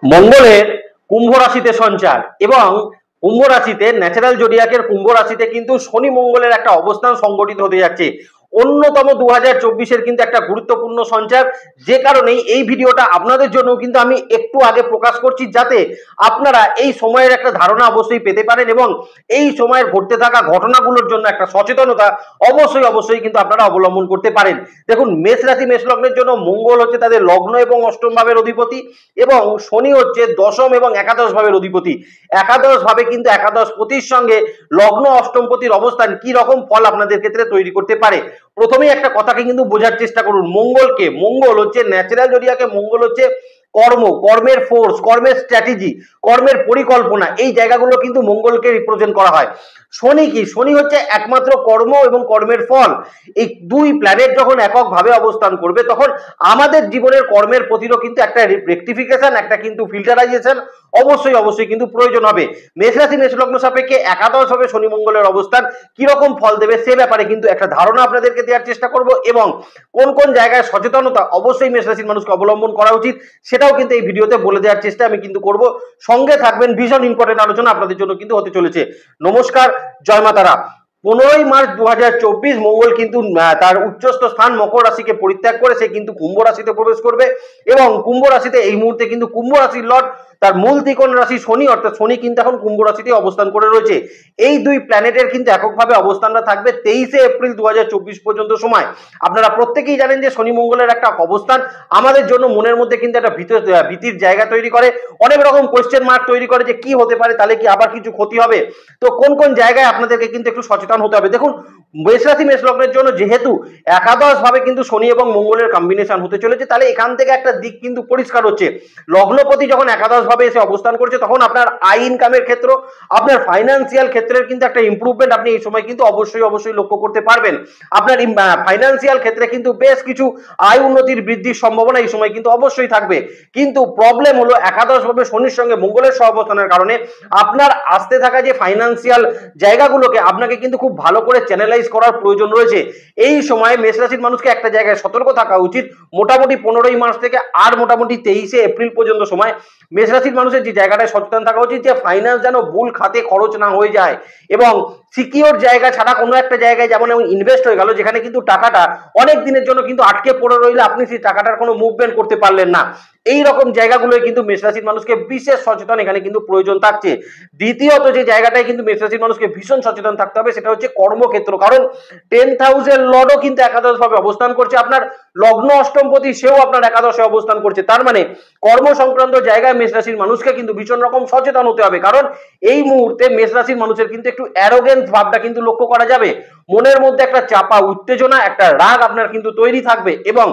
মঙ্গলের কুম্ভ রাশিতে সঞ্চার এবং কুম্ভ রাশিতে ন্যাচারাল জোডিয়াকের কুম্ভ রাশিতে কিন্তু শনি মঙ্গলের একটা অবস্থান সংগঠিত হতে যাচ্ছে। অন্যতম 2024-এর কিন্তু একটা গুরুত্বপূর্ণ সঞ্চার, যে কারণেই এই ভিডিওটা আপনাদের জন্য কিন্তু আমি একটু আগে প্রকাশ করছি, যাতে আপনারা এই সময়ের একটা ধারণা অবশ্যই পেতে পারেন এবং এই সময়ের ঘটতে থাকা ঘটনাগুলোর জন্য একটা সচেতনতা অবশ্যই কিন্তু আপনারা অবলম্বন করতে পারেন। দেখুন, মেষ রাশি মেষ লগ্নের জন্য মঙ্গল হচ্ছে তাদের লগ্ন এবং অষ্টম ভাবের অধিপতি এবং শনি হচ্ছে দশম এবং একাদশ ভাবের অধিপতি। একাদশ ভাবে কিন্তু একাদশ পতির সঙ্গে লগ্ন অষ্টম পতির অবস্থান কি রকম ফল আপনাদের ক্ষেত্রে তৈরি করতে পারে। প্রথমেই একটা কথাকে কিন্তু বোঝার চেষ্টা করুন। মঙ্গল হচ্ছে ন্যাচারাল জোডিয়াকে, মঙ্গল হচ্ছে কর্মের ফোর্স, কর্মের স্ট্র্যাটেজি, কর্মের পরিকল্পনা, এই জায়গাগুলো কিন্তু মঙ্গলকে রিপ্রেজেন্ট করা হয়। শনি কি? শনি হচ্ছে একমাত্র কর্ম এবং কর্মের ফল। এই দুই প্ল্যানেট যখন এককভাবে অবস্থান করবে, তখন আমাদের জীবনের কর্মের প্রতিও কিন্তু একটা রেকটিফিকেশন, একটা কিন্তু ফিল্টারাইজেশন অবশ্যই কিন্তু প্রয়োজন হবে। মেষ রাশি মেষ লগ্ন সাপেক্ষে একাদশ হবে শনি মঙ্গলের অবস্থান কিরকম ফল দেবে সে ব্যাপারে কিন্তু একটা ধারণা আপনাদেরকে দেওয়ার চেষ্টা করব এবং কোন কোন জায়গায় সচেতনতা অবশ্যই মেষ রাশির মানুষকে অবলম্বন করা উচিত সেটাও কিন্তু এই ভিডিওতে বলে দেওয়ার চেষ্টা আমি কিন্তু করব। সঙ্গে থাকবেন, ভীষণ ইম্পর্টেন্ট আলোচনা আপনাদের জন্য কিন্তু হতে চলেছে। নমস্কার, জয় মা তারা। 15ই মার্চ 2024 মঙ্গল কিন্তু তার উচ্চস্থ স্থান মকর রাশিকে পরিত্যাগ করে সে কিন্তু কুম্ভ রাশিতে প্রবেশ করবে এবং কুম্ভ রাশিতে এই মুহূর্তে কিন্তু কুম্ভ রাশির লর্ড তার মূল ত্রিকোণ রাশি শনি, অর্থাৎ শনি কিন্তু এখন কুম্ভ রাশিতে অবস্থান করে রয়েছে। এই দুই প্ল্যানেটের কিন্তু এককভাবে অবস্থানটা থাকবে 23শে এপ্রিল 2024 পর্যন্ত সময়। আপনারা প্রত্যেকেই জানেন যে শনি মঙ্গলের একটা অবস্থান আমাদের জন্য মনের মধ্যে কিন্তু একটা ভীতির জায়গা তৈরি করে, অনেক রকম কোয়েশ্চেন মার্ক তৈরি করে যে কি হতে পারে, তাহলে কি আবার কিছু ক্ষতি হবে। তো কোন কোন জায়গায় আপনাদেরকে কিন্তু একটু সচেতন হতে হবে। দেখুন, মেষ রাশি মেষ লগ্নের জন্য যেহেতু একাদশ ভাবে কিন্তু শনি এবং মঙ্গলের কম্বিনেশন হতে চলেছে, তাহলে এখান থেকে একটা দিক কিন্তু পরিষ্কার হচ্ছে। লগ্নপতি যখন একাদশ ভাবে এসে অবস্থান করছে, তখন আপনার আয় ইনকামের ক্ষেত্র, আপনার ফাইন্যান্সিয়াল ক্ষেত্রের কিন্তু একটা ইমপ্রুভমেন্ট আপনি এই সময় কিন্তু অবশ্যই লক্ষ্য করতে পারবেন। আপনার ফাইন্যান্সিয়াল ক্ষেত্রে কিন্তু বেশ কিছু আয় উন্নতির বৃদ্ধির সম্ভাবনা এই সময় কিন্তু অবশ্যই থাকবে। কিন্তু প্রবলেম হলো একাদশ ভাবে শনির সঙ্গে মঙ্গলের সহাবস্থানের কারণে আপনার আসতে থাকা যে ফাইন্যান্সিয়াল জায়গাগুলোকে আপনাকে কিন্তু খুব ভালো করে চ্যানেলাইজ করার প্রয়োজন রয়েছে। এই সময় মেষ রাশির মানুষকে একটা জায়গায় সতর্ক থাকা উচিত। মোটামুটি 15ই মার্চ থেকে আর মোটামুটি 23শে এপ্রিল পর্যন্ত সময় মেষ রাশির মানুষের যে জায়গাটায় সচেতন থাকা উচিত যে ফাইন্যান্স যেন ভুল খাতে খরচ না হয়ে যায় এবং সিকিউর জায়গা ছাড়া কোনো একটা জায়গায় যেমন ইনভেস্ট হয়ে গেল, যেখানে কিন্তু টাকাটা অনেক দিনের জন্য কিন্তু আটকে পড়ে রইলে আপনি সেই টাকাটার কোনো মুভমেন্ট করতে পারলেন না। এই রকম জায়গাগুলোয় কিন্তু মেষ রাশির মানুষকে বিশেষ সচেতন এখানে কিন্তু প্রয়োজন থাকছে। দ্বিতীয়ত যে জায়গাটায় কিন্তু মেষ রাশির মানুষকে ভীষণ সচেতন থাকতে হবে সেটা হচ্ছে কর্মক্ষেত্র, কারণ 10th হাউসের লর্ডও কিন্তু একাদশ ভাবে অবস্থান করছে, আপনার লগ্ন অষ্টমপতি সেও আপনার একাদশে অবস্থান করছে। তার মানে কর্ম সংক্রান্ত জায়গায় মেষ রাশির মানুষকে কিন্তু ভীষণ রকম সচেতন হতে হবে, কারণ এই মুহূর্তে মেষ রাশির মানুষের কিন্তু একটু অ্যারোগেন্স ভাবটা কিন্তু লক্ষ্য করা যাবে। মনের মধ্যে একটা চাপা উত্তেজনা, একটা রাগ আপনার কিন্তু তৈরি থাকবে এবং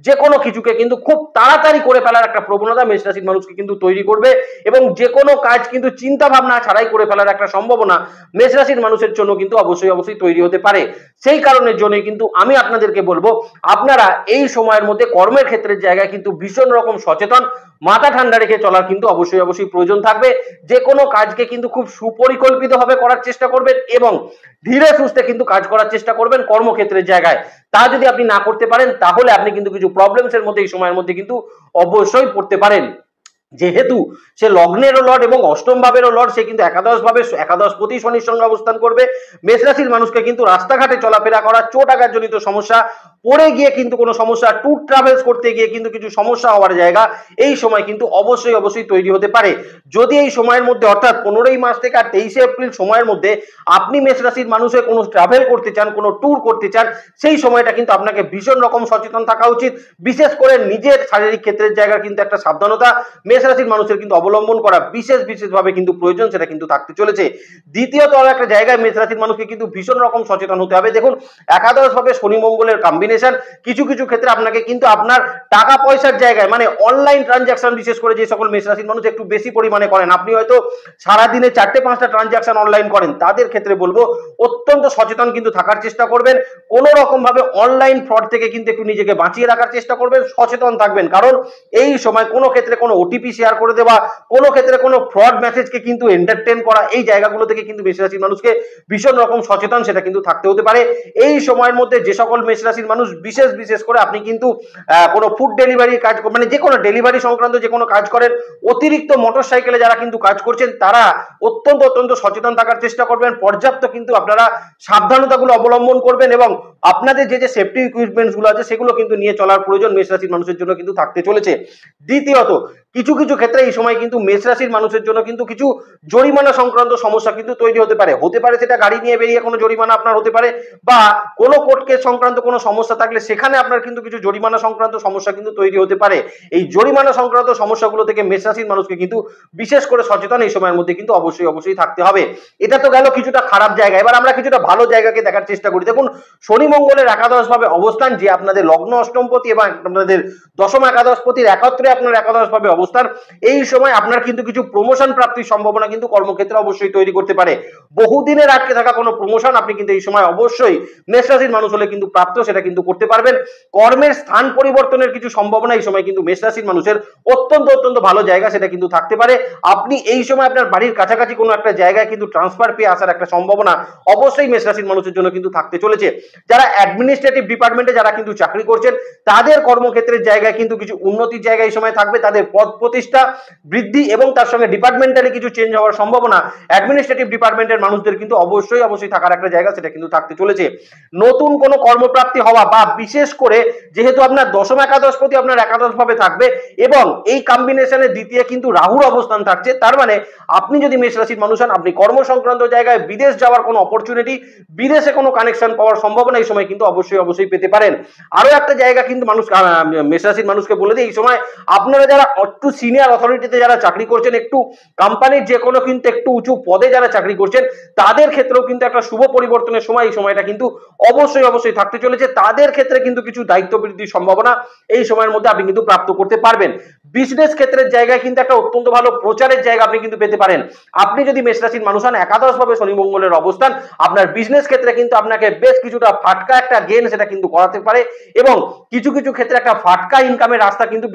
যে কোনো কিছুকে কিন্তু খুব তাড়াতাড়ি করে ফেলার একটা প্রবণতা মেষ রাশির মানুষকে কিন্তু তৈরি করবে এবং যে কোনো কাজ কিন্তু চিন্তা ভাবনা ছাড়াই করে ফেলার একটা সম্ভাবনা মেষ রাশির মানুষের জন্য কিন্তু অবশ্যই তৈরি হতে পারে। সেই কারণের জন্য কিন্তু আমি আপনাদেরকে বলবো, আপনারা এই সময়ের মধ্যে কর্মের ক্ষেত্রের জায়গায় কিন্তু ভীষণ রকম সচেতন, মাথা ঠান্ডা রেখে চলার কিন্তু অবশ্যই প্রয়োজন থাকবে। যে কোনো কাজকে কিন্তু খুব সুপরিকল্পিত ভাবে করার চেষ্টা করবেন এবং ধীরে সুস্থে কিন্তু কাজ করার চেষ্টা করবেন কর্মক্ষেত্রের জায়গায়। তা যদি আপনি না করতে পারেন, তাহলে আপনি কিন্তু কিছু প্রবলেমসের মধ্যে এই সময়ের মধ্যে কিন্তু অবশ্যই পড়তে পারেন। যেহেতু সে লগ্নেরও লর্ড এবং অষ্টম ভাবেরও লর্ড, সে কিন্তু একাদশ পতি শনির সঙ্গে অবস্থান করবে। মেষ রাশির মানুষকে কিন্তু রাস্তাঘাটে চলাফেরা করা, চোট আঘাতজনিত সমস্যা, পড়ে গিয়ে কিন্তু কোনো সমস্যা, ট্যুর ট্রাভেলস করতে গিয়ে কিন্তু কিছু সমস্যা হওয়ার জায়গা এই সময় কিন্তু অবশ্যই তৈরি হতে পারে। যদি এই সময়ের মধ্যে অর্থাৎ 15ই মার্চ থেকে আর 23শে এপ্রিল সময়ের মধ্যে আপনি মেষ রাশির মানুষের কোনো ট্রাভেল করতে চান, কোনো ট্যুর করতে চান, সেই সময়টা কিন্তু আপনাকে ভীষণ রকম সচেতন থাকা উচিত। বিশেষ করে নিজের শারীরিক ক্ষেত্রের জায়গার কিন্তু একটা সাবধানতা মেষ রাশির মানুষের কিন্তু অবলম্বন করা বিশেষভাবে কিন্তু প্রয়োজন, সেটা কিন্তু থাকতে চলেছে। দ্বিতীয়ত একটা জায়গায় মেষ রাশির মানুষকে কিন্তু ভীষণ রকম সচেতন হতে হবে। দেখুন, একাদশ ভাবে শনি মঙ্গলের কম্বিনেশন কিছু ক্ষেত্রে আপনাকে কিন্তু আপনার টাকা পয়সার জায়গায়, মানে অনলাইন ট্রানজাকশন, বিশেষ করে যে সকল মেষ রাশির মানুষ একটু বেশি পরিমাণে করেন, আপনি হয়তো সারাদিনে 4-5টা ট্রানজাকশন অনলাইন করেন, তাদের ক্ষেত্রে বলবো অত্যন্ত সচেতন কিন্তু থাকার চেষ্টা করবেন। কোনো রকম ভাবে অনলাইন ফ্রড থেকে কিন্তু একটু নিজেকে বাঁচিয়ে রাখার চেষ্টা করবেন, সচেতন থাকবেন। কারণ এই সময় কোনো ক্ষেত্রে কোনো ওটিপি শেয়ার করে দেওয়া, কোনো ক্ষেত্রে কোনো ফ্রড মেসেজকে কিন্তু এন্টারটেন করা, এই জায়গাগুলো থেকে কিন্তু মেষ রাশির মানুষকে ভীষণ রকম সচেতন সেটা কিন্তু থাকতে হতে পারে। এই সময়ের মধ্যে যে সকল মেষ রাশির মানুষ বিশেষ করে আপনি কিন্তু কোনো ফুড ডেলিভারি কাজ, মানে যে কোনো ডেলিভারি সংক্রান্ত যে কোনো কাজ করেন, অতিরিক্ত মোটর সাইকেলে যারা কিন্তু কাজ করছেন তারা অত্যন্ত সচেতন থাকার চেষ্টা করবেন। পর্যাপ্ত কিন্তু আপনারা সাবধানতাগুলো অবলম্বন করবেন এবং আপনাদের যে সেফটি ইকুইপমেন্টস গুলো আছে সেগুলো কিন্তু নিয়ে চলার প্রয়োজন মেষ রাশির মানুষের জন্য কিন্তু থাকতে চলেছে। দ্বিতীয়ত, কিছু ক্ষেত্রে এই সময় কিন্তু মেষ রাশির মানুষের জন্য কিন্তু কিছু জরিমানা সংক্রান্ত সমস্যা কিন্তু তৈরি হতে পারে সেটা গাড়ি নিয়ে বেরিয়ে কোনো জরিমানা আপনার হতে পারে, বা কোনো কোর্ট কেস সংক্রান্ত কোনো সমস্যা থাকলে সেখানে আপনার কিন্তু কিছু জরিমানা সংক্রান্ত সমস্যা কিন্তু তৈরি হতে পারে। এই জরিমানা সংক্রান্ত সমস্যাগুলো থেকে মেষ রাশির মানুষকে কিন্তু বিশেষ করে সচেতন এই সময়ের মধ্যে কিন্তু অবশ্যই থাকতে হবে। এটা তো গেল কিছুটা খারাপ জায়গা, এবার আমরা কিছুটা ভালো জায়গাকে দেখার চেষ্টা করি। দেখুন, শনি মঙ্গলের একাদশ ভাবে অবস্থান, যে আপনাদের লগ্ন অষ্টমপতি এবং আপনাদের দশম একাদশপতির একত্রে আপনার একাদশ ভাবে অবস্থান, এই সময় আপনার কিন্তু কিছু প্রমোশন প্রাপ্তির সম্ভাবনা কিন্তু কর্মক্ষেত্রে অবশ্যই তৈরি করতে পারে। বহুদিনের আটকে থাকা কোনো প্রমোশন আপনি কিন্তু এই সময় অবশ্যই মেষ রাশির মানুষ হলে কিন্তু প্রাপ্ত সেটা কিন্তু করতে পারবেন। কর্মের স্থান পরিবর্তনের কিছু সম্ভাবনা এই সময় কিন্তু মেষ রাশির মানুষের অত্যন্ত ভালো জায়গা সেটা কিন্তু থাকতে পারে। আপনি এই সময় আপনার বাড়ির কাছাকাছি কোনো একটা জায়গায় কিন্তু ট্রান্সফার পেয়ে আসার একটা সম্ভাবনা অবশ্যই মেষ রাশির মানুষের জন্য কিন্তু থাকতে চলেছে। যারা অ্যাডমিনিস্ট্রেটিভ ডিপার্টমেন্টে যারা কিন্তু চাকরি করছেন তাদের কর্মক্ষেত্রের জায়গায় কিন্তু কিছু উন্নতির জায়গা এই সময় থাকবে। তাদের পদ প্রতিষ্ঠা বৃদ্ধি এবং তার সঙ্গে ডিপার্টমেন্টালি কিছু চেঞ্জ হওয়ার সম্ভাবনা অ্যাডমিনিস্ট্রেটিভ ডিপার্টমেন্টের মানুষদের কিন্তু অবশ্যই থাকার একটা জায়গা সেটা কিন্তু থাকতে চলেছে। নতুন কোনো কর্মপ্রাপ্তি হওয়া, বা বিশেষ করে যেহেতু আপনার দশম একাদশপতি আপনার একাদশ ভাবে থাকবে এবং এই কম্বিনেশনের দ্বিতীয় কিন্তু রাহুর অবস্থান থাকছে, তার মানে আপনি যদি মেষ রাশির মানুষ হন, আপনি কর্ম সংক্রান্ত জায়গায় বিদেশ যাওয়ার কোনো অপরচুনিটি, বিদেশে কোনো কানেকশন পাওয়ার সম্ভাবনা এই সময় কিন্তু অবশ্যই পেতে পারেন। আরো একটা জায়গা কিন্তু মানুষ মেষ রাশির মানুষকে বলে দিই, এই সময় আপনারা যারা একটু সিনিয়র অথরিটিতে যারা চাকরি করছেন, একটু কোম্পানির যে কোনো কিন্তু একটু উঁচু পদে যারা চাকরি করছেন, তাদের ক্ষেত্রেও কিন্তু একটা শুভ পরিবর্তনের সময় এই সময়টা কিন্তু অবশ্যই থাকতে চলেছে। তাদের ক্ষেত্রে কিন্তু কিছু দায়িত্ব বৃদ্ধির সম্ভাবনা এই সময়ের মধ্যে আপনি কিন্তু প্রাপ্ত করতে পারবেন। বিজনেস ক্ষেত্রের জায়গায় কিন্তু একটা অত্যন্ত ভালো প্রচারের জায়গা আপনি কিন্তু পেতে পারেন। আপনি যদি মেষ রাশির মানুষ হন, একাদশ ভাবে শনি মঙ্গলের অবস্থান আপনার বিজনেস ক্ষেত্রে কিন্তু আপনাকে বেশ কিছুটা ফাটকা একটা গেইন সেটা কিন্তু করাতে পারে এবং কিছু ক্ষেত্রে একটা ফাটকা ইনকামের রাস্তা কিন্তু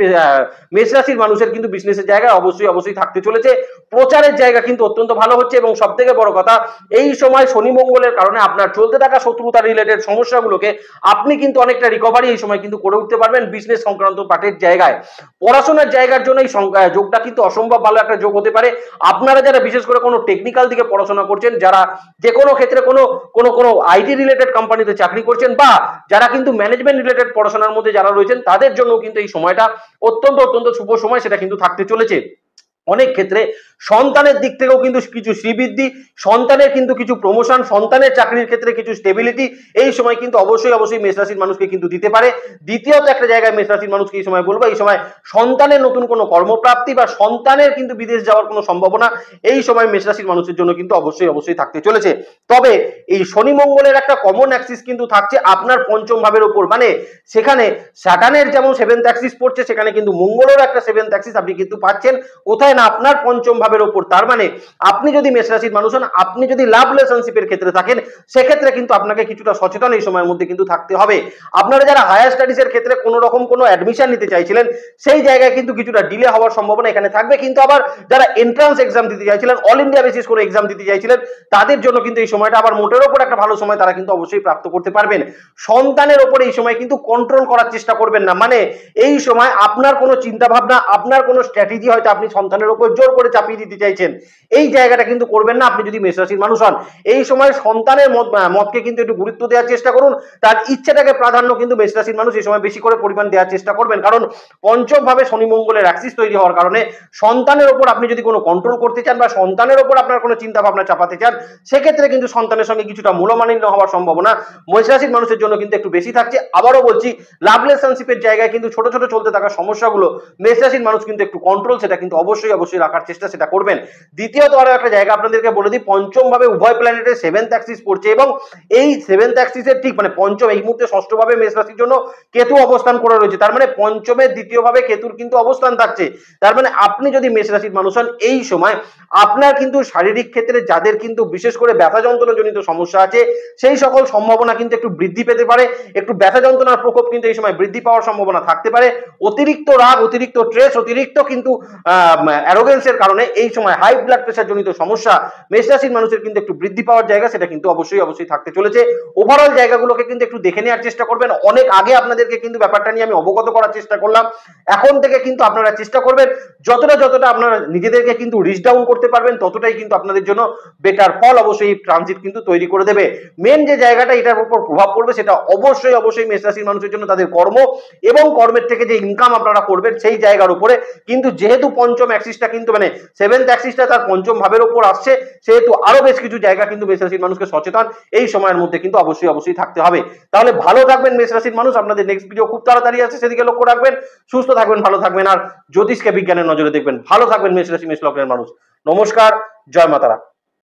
মেষ রাশির মানুষের কিন্তু বিজনেসের জায়গায় অবশ্যই থাকতে চলেছে। প্রচারের জায়গা কিন্তু অত্যন্ত ভালো হচ্ছে এবং সব থেকে বড় কথা, এই সময় শনি মঙ্গলের কারণে আপনার চলতে থাকা শত্রুতা রিলেটেড সমস্যাগুলোকে আপনি কিন্তু অনেকটা রিকভারি এই সময় কিন্তু করে উঠতে পারবেন বিজনেস সংক্রান্ত পার্টের জায়গায়। পড়াশোনার জায়গার জন্য এই যোগটা কিন্তু অসম্ভব ভালো একটা যোগ হতে পারে। আপনারা যারা বিশেষ করে কোনো টেকনিক্যাল দিকে পড়াশোনা করছেন, যারা যে কোনো ক্ষেত্রে কোনো আইটি রিলেটেড কোম্পানিতে চাকরি করছেন, বা যারা কিন্তু ম্যানেজমেন্ট রিলেটেড পড়াশোনার মধ্যে যারা রয়েছেন, তাদের জন্য কিন্তু এই সময়টা অত্যন্ত শুভ সময় সেটা কিন্তু থাকতে চলেছে। অনেক ক্ষেত্রে সন্তানের দিক থেকেও কিন্তু কিছু শ্রীবৃদ্ধি, সন্তানের কিন্তু কিছু প্রমোশন, সন্তানের চাকরির ক্ষেত্রে কিছু স্টেবিলিটি এই সময় কিন্তু অবশ্যই মেষ রাশির মানুষকে কিন্তু দিতে পারে। দ্বিতীয়ত একটা জায়গায় মেষ রাশির মানুষকে এই সময় বলবো, এই সময় সন্তানের নতুন কোনো কর্মপ্রাপ্তি বা সন্তানের কিন্তু বিদেশ যাওয়ার কোনো সম্ভাবনা এই সময় মেষ রাশির মানুষের জন্য কিন্তু অবশ্যই থাকতে চলেছে। তবে এই শনি মঙ্গলের একটা কমন অ্যাক্সিস কিন্তু থাকছে আপনার পঞ্চম ভাবের উপর, মানে সেখানে স্যাটার্নের যেমন সেভেন্থ অ্যাক্সিস পড়ছে, সেখানে কিন্তু মঙ্গলেরও একটা সেভেন্থ অ্যাক্সিস আপনি কিন্তু পাচ্ছেন। কোথায় না, আপনার পঞ্চম ভাবের উপর। তার মানে আপনি যদি মেষ রাশির মানুষ হন, আপনি যদি লাভ রিলেশনশিপের ক্ষেত্রে থাকেন, সেক্ষেত্রে কিন্তু আপনাকে কিছুটা সচেতন এই সময়ের মধ্যে কিন্তু থাকতে হবে। আপনারা যারা হায়ার স্টাডিজের ক্ষেত্রে কোনো রকম কোনো অ্যাডমিশন নিতে চাইছিলেন, সেই জায়গায় কিন্তু কিছুটা ডিলে হওয়ার সম্ভাবনা এখানে থাকবে। কিন্তু আবার যারা এন্ট্রান্স এক্সাম দিতে চাইছিলেন, অল ইন্ডিয়া বেসিস করে এক্সাম দিতে চাইছিলেন, তাদের জন্য কিন্তু এই সময়টা আবার মোটের ওপর একটা ভালো সময়, তারা কিন্তু অবশ্যই প্রাপ্ত করতে পারবেন। সন্তানের ওপরে এই সময় কিন্তু কন্ট্রোল করার চেষ্টা করবেন না, মানে এই সময় আপনার কোনো চিন্তা ভাবনা, আপনার কোনো স্ট্র্যাটেজি হয়তো আপনি সন্তানের উপর জোর করে চাপিয়ে দিতে চাইছেন, এই জায়গাটা কিন্তু করবেন না আপনি যদি মেষ রাশির মানুষ হন। এই সময় সন্তানের মতকে কিন্তু একটু গুরুত্ব দেওয়ার চেষ্টা করুন, তার ইচ্ছাটাকে প্রাধান্য কিন্তু মেষ রাশির মানুষ এই সময় বেশি করে পরিমাণ দেওয়ার চেষ্টা করবেন। কারণ পঞ্চম ভাবে শনি মঙ্গলের অ্যাক্সিস তৈরি হওয়ার কারণে সন্তানের উপর আপনি যদি কোনো কন্ট্রোল করতে চান বা সন্তানের উপর আপনার কোনো চিন্তা ভাবনা চাপাতে চান, সেক্ষেত্রে কিন্তু সন্তানের সঙ্গে কিছুটা মূলমালিন্য হওয়ার সম্ভাবনা মেষ রাশির মানুষের জন্য কিন্তু একটু বেশি থাকছে। আবারও বলছি, লাভ রিলেশনশিপের জায়গায় কিন্তু ছোট চলতে থাকা সমস্যাগুলো মেষ রাশির মানুষ কিন্তু একটু কন্ট্রোল সেটা কিন্তু অবশ্যই রাখার চেষ্টা সেটা করবেন। দ্বিতীয়ত আরো একটা জায়গা আপনাদেরকে বলে দিই, পঞ্চম ভাবে উভয় প্ল্যানেটের সেভেন্থ অ্যাক্সিস পড়ছে এবং এই সেভেন্থ অ্যাক্সিসের ঠিক মানে পঞ্চম, এই মুহূর্তে ষষ্ঠ ভাবে মেষ রাশির জন্য কেতু অবস্থান করে রয়েছে। তার মানে পঞ্চমের দ্বিতীয় ভাবে কেতুর কিন্তু অবস্থান থাকছে। তার মানে আপনি যদি মেষ রাশির মানুষ হন, এই সময় আপনার কিন্তু শারীরিক ক্ষেত্রে যাদের কিন্তু বিশেষ করে ব্যথা যন্ত্রণা জনিত সমস্যা আছে সেই সকল সম্ভাবনা কিন্তু একটু বৃদ্ধি পেতে পারে, একটু ব্যথা যন্ত্রণার প্রকোপ কিন্তু এই সময় বৃদ্ধি পাওয়ার সম্ভাবনা থাকতে পারে। অতিরিক্ত রাগ, অতিরিক্ত স্ট্রেস, অতিরিক্ত কিন্তু অ্যারোগেন্সের কারণে এই সময় হাই ব্লাড প্রেশার জনিত সমস্যা মেষ রাশির মানুষের কিন্তু একটু বৃদ্ধি পাওয়ার জায়গা সেটা কিন্তু অবশ্যই থাকতে চলেছে। ওভারঅল জায়গাগুলোকে কিন্তু একটু দেখে নেওয়ার চেষ্টা করবেন। অনেক আগে আপনাদেরকে কিন্তু ব্যাপারটা নিয়ে আমি অবগত করার চেষ্টা করলাম, এখন থেকে কিন্তু আপনারা চেষ্টা করবেন যতটা আপনারা নিজেদেরকে কিন্তু রিচ ডাউন করতে পারবেন ততটাই কিন্তু আপনাদের জন্য বেটার ফল অবশ্যই ট্রানজিট কিন্তু তৈরি করে দেবে। মেন যে জায়গাটা এটার উপর প্রভাব পড়বে সেটা অবশ্যই মেষ রাশির মানুষের জন্য তাদের কর্ম এবং কর্মের থেকে যে ইনকাম আপনারা করবেন সেই জায়গার উপরে। কিন্তু যেহেতু পঞ্চম অ্যাক্সিসটা কিন্তু মানে সেভেন্থ অ্যাক্সিসটা তার পঞ্চম ভাবের উপর আসছে, সেহেতু আরো বেশ কিছু জায়গা কিন্তু মেষ রাশির মানুষকে সচেতন এই সময়ের মধ্যে কিন্তু অবশ্যই থাকতে হবে। তাহলে ভালো থাকবেন মেষ রাশির মানুষ, আপনাদের নেক্সট ভিডিও খুব তাড়াতাড়ি আছে, সেদিকে লক্ষ্য রাখবেন। সুস্থ থাকবেন, ভালো থাকবেন, আর জ্যোতিষকে বিজ্ঞানের নজরে দেখবেন। ভালো থাকবেন মেষ রাশি মেষ লগ্নের মানুষ। নমস্কার, জয় মাতারা।